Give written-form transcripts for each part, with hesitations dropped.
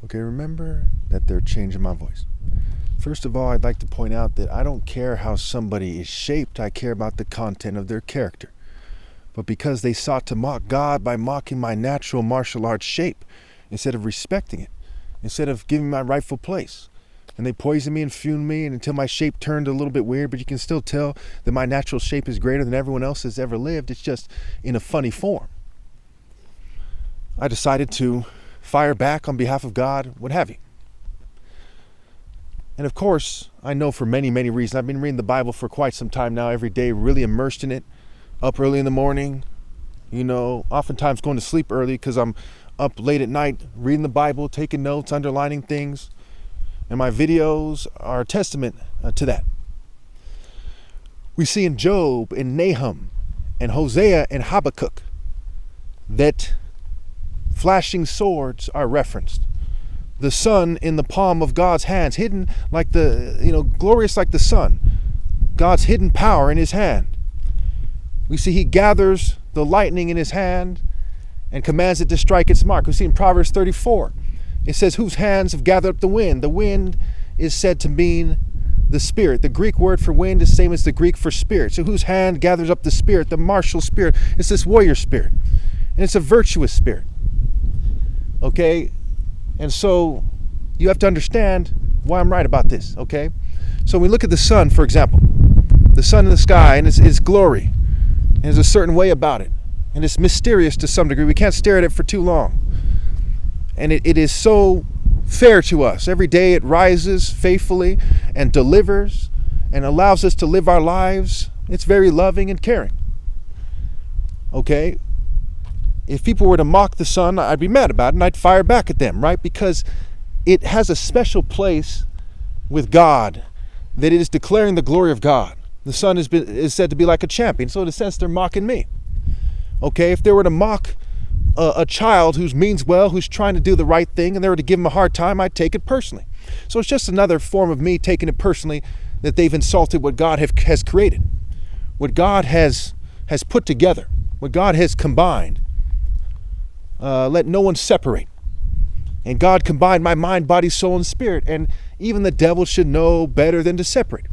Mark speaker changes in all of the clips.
Speaker 1: Okay, remember that they're changing my voice. First of all, I'd like to point out that I don't care how somebody is shaped. I care about the content of their character. But because they sought to mock God by mocking my natural martial arts shape, instead of respecting it, instead of giving my rightful place, and they poisoned me and fumed me and until my shape turned a little bit weird, but you can still tell that my natural shape is greater than everyone else has ever lived. It's just in a funny form. I decided to fire back on behalf of God, what have you. And of course, I know for many, many reasons, I've been reading the Bible for quite some time now, every day, really immersed in it, up early in the morning, oftentimes going to sleep early because I'm up late at night reading the Bible, taking notes, underlining things. And my videos are a testament to that. We see in Job, in Nahum, and Hosea, and Habakkuk that flashing swords are referenced. The sun in the palm of God's hands, hidden like glorious like the sun. God's hidden power in his hand. We see he gathers the lightning in his hand and commands it to strike its mark. We see in Proverbs 34, it says, whose hands have gathered up the wind? The wind is said to mean the spirit. The Greek word for wind is the same as the Greek for spirit. So whose hand gathers up the spirit, the martial spirit? It's this warrior spirit. And it's a virtuous spirit. Okay? And so you have to understand why I'm right about this, okay? So we look at the sun, for example. The sun in the sky and its glory. And there's a certain way about it. And it's mysterious to some degree. We can't stare at it for too long. And it is so fair to us. Every day it rises faithfully and delivers and allows us to live our lives. It's very loving and caring. Okay? If people were to mock the sun, I'd be mad about it and I'd fire back at them, right? Because it has a special place with God, that it is declaring the glory of God. The sun is said to be like a champion, so in a sense they're mocking me. Okay, if they were to mock a child who means well, who's trying to do the right thing, and they were to give him a hard time, I'd take it personally. So it's just another form of me taking it personally that they've insulted what God has created, what God has put together, what God has combined. Let no one separate. And God combined my mind, body, soul, and spirit. And even the devil should know better than to separate.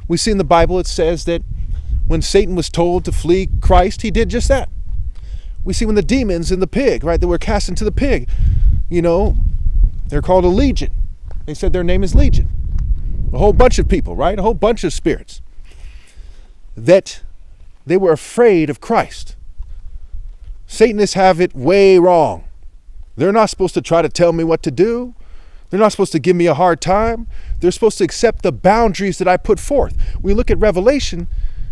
Speaker 1: We see in the Bible it says that when Satan was told to flee Christ, he did just that. We see when the demons in the pig, right, that were cast into the pig, they're called a legion. They said their name is Legion. A whole bunch of people, right? A whole bunch of spirits. That they were afraid of Christ. Satanists have it way wrong. They're not supposed to try to tell me what to do. They're not supposed to give me a hard time. They're supposed to accept the boundaries that I put forth. We look at Revelation,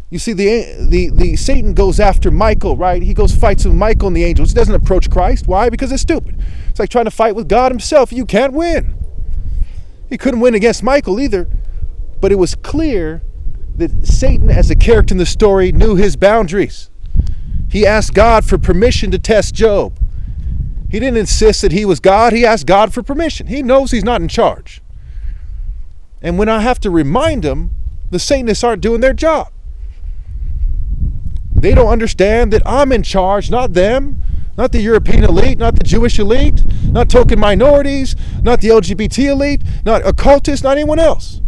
Speaker 1: you see the Satan goes after Michael, right? He goes fights with Michael and the angels. He doesn't approach Christ. Why? Because it's stupid. It's like trying to fight with God himself. You can't win. He couldn't win against Michael either. But it was clear that Satan, as a character in the story, knew his boundaries. He asked God for permission to test Job. He didn't insist that he was God. He asked God for permission. He knows he's not in charge. And when I have to remind him, the Satanists aren't doing their job. They don't understand that I'm in charge, not them, not the European elite, not the Jewish elite, not token minorities, not the LGBT elite, not occultists, not anyone else.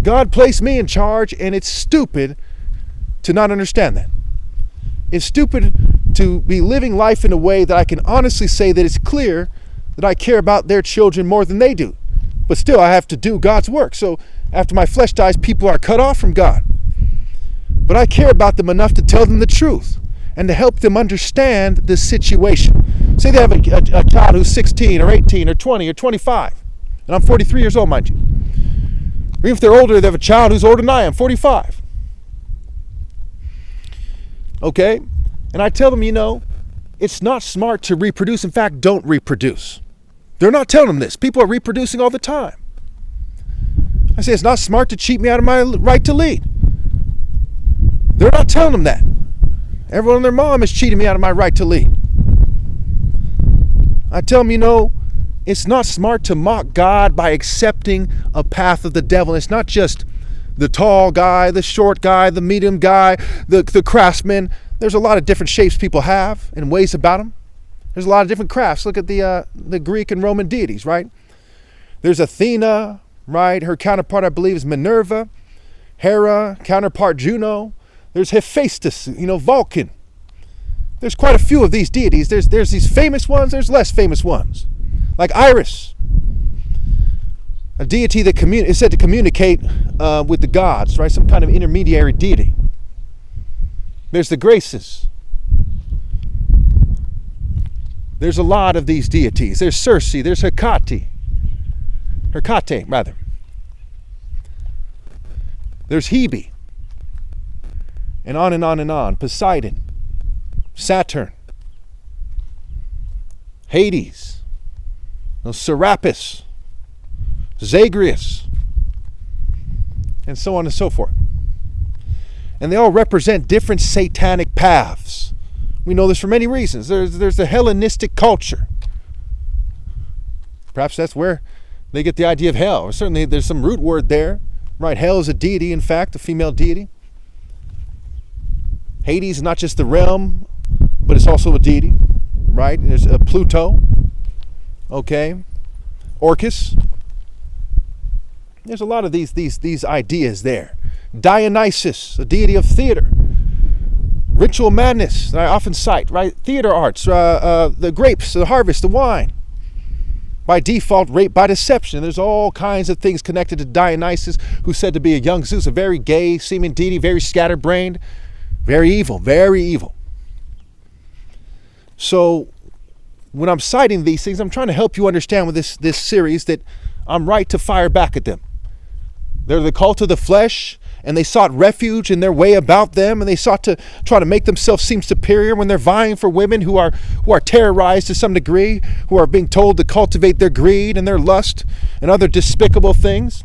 Speaker 1: God placed me in charge, and it's stupid to not understand that. It's stupid to be living life in a way that I can honestly say that it's clear that I care about their children more than they do. But still, I have to do God's work. So after my flesh dies, people are cut off from God. But I care about them enough to tell them the truth and to help them understand the situation. Say they have a child who's 16 or 18 or 20 or 25. And I'm 43 years old, mind you. Or even if they're older, they have a child who's older than I am, 45. Okay? And I tell them, it's not smart to reproduce. In fact, don't reproduce. They're not telling them this. People are reproducing all the time. I say it's not smart to cheat me out of my right to lead. They're not telling them that. Everyone and their mom is cheating me out of my right to lead. I tell them, it's not smart to mock God by accepting a path of the devil. And it's not just the tall guy, the short guy, the medium guy, the craftsman. There's a lot of different shapes people have and ways about them. There's a lot of different crafts. Look at the Greek and Roman deities, right? There's Athena, right? Her counterpart, I believe, is Minerva. Hera, counterpart Juno. There's Hephaestus, Vulcan. There's quite a few of these deities. There's these famous ones, there's less famous ones. Like Iris, a deity that is said to communicate with the gods, right? Some kind of intermediary deity. There's the Graces. There's a lot of these deities. There's Circe, there's Hecate, rather. There's Hebe. And on and on and on. Poseidon, Saturn, Hades, Serapis, Zagreus, and so on and so forth. And they all represent different satanic paths. We know this for many reasons. There's the Hellenistic culture. Perhaps that's where they get the idea of hell. Or certainly there's some root word there. Right, hell is a deity, in fact, a female deity. Hades is not just the realm, but it's also a deity, right? There's Pluto, okay, Orcus. There's a lot of these ideas there. Dionysus, a deity of theater. Ritual madness, that I often cite, right? Theater arts, the grapes, the harvest, the wine. By default, rape by deception. There's all kinds of things connected to Dionysus, who's said to be a young Zeus, a very gay seeming deity, very scatterbrained, very evil, very evil. So when I'm citing these things, I'm trying to help you understand with this series that I'm right to fire back at them. They're the cult of the flesh, and they sought refuge in their way about them, and they sought to try to make themselves seem superior when they're vying for women who are terrorized to some degree, who are being told to cultivate their greed and their lust and other despicable things.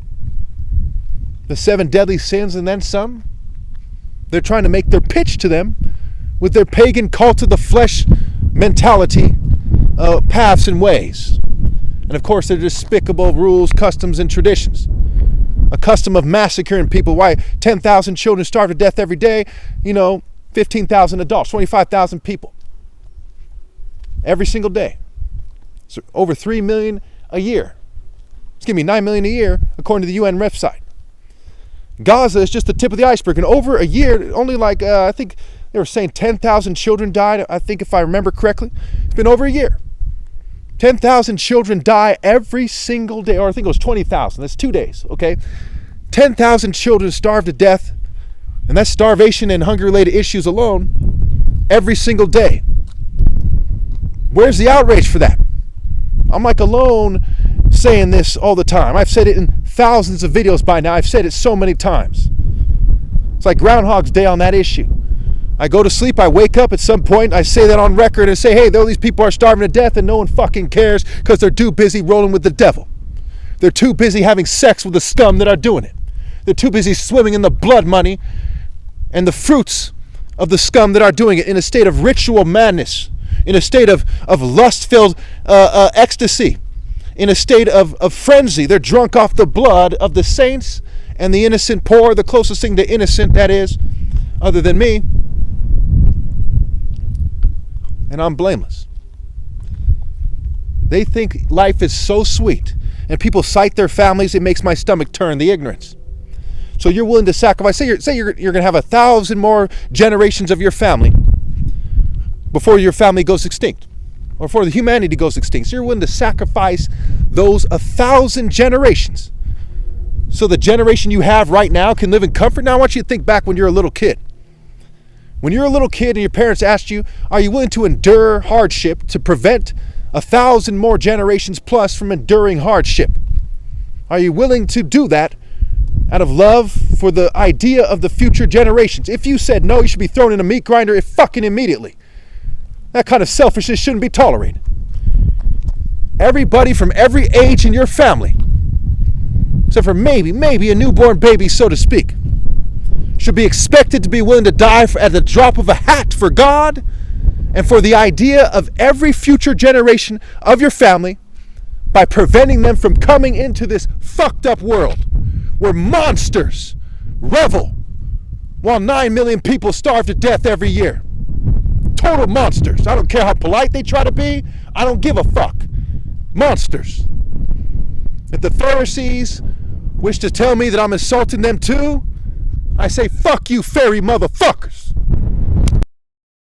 Speaker 1: The 7 deadly sins and then some. They're trying to make their pitch to them with their pagan cult of the flesh mentality, paths and ways. And of course, their despicable rules, customs, and traditions. A custom of massacring people. Why 10,000 children starve to death every day? 15,000 adults, 25,000 people. Every single day. So over 3 million a year. 9 million a year, according to the UN website. Gaza is just the tip of the iceberg. And over a year, only I think they were saying 10,000 children died, I think if I remember correctly. It's been over a year. 10,000 children die every single day, or I think it was 20,000. That's 2 days, okay? 10,000 children starve to death, and that's starvation and hunger-related issues alone, every single day. Where's the outrage for that? I'm alone saying this all the time. I've said it in thousands of videos by now. I've said it so many times. It's like Groundhog's Day on that issue. I go to sleep, I wake up at some point, I say that on record and say, hey, these people are starving to death and no one fucking cares because they're too busy rolling with the devil. They're too busy having sex with the scum that are doing it. They're too busy swimming in the blood money and the fruits of the scum that are doing it in a state of ritual madness, in a state of lust-filled ecstasy, in a state of frenzy. They're drunk off the blood of the saints and the innocent poor, the closest thing to innocent, that is, other than me. And I'm blameless. They think life is so sweet, and people cite their families. It makes my stomach turn, the ignorance. So you're willing to sacrifice. Say you're going to have 1,000 more generations of your family before your family goes extinct, or before the humanity goes extinct. So you're willing to sacrifice those 1,000 generations so the generation you have right now can live in comfort. Now I want you to think back when you're a little kid. When you're a little kid and your parents asked you, are you willing to endure hardship to prevent 1,000 more generations plus from enduring hardship? Are you willing to do that out of love for the idea of the future generations? If you said no, you should be thrown in a meat grinder fucking immediately. That kind of selfishness shouldn't be tolerated. Everybody from every age in your family, except for maybe a newborn baby, so to speak, should be expected to be willing to die at the drop of a hat for God and for the idea of every future generation of your family by preventing them from coming into this fucked up world where monsters revel while 9 million people starve to death every year. total monsters. I don't care how polite they try to be. I don't give a fuck. Monsters. If the Pharisees wish to tell me that I'm insulting them too, I say, fuck you, fairy motherfuckers.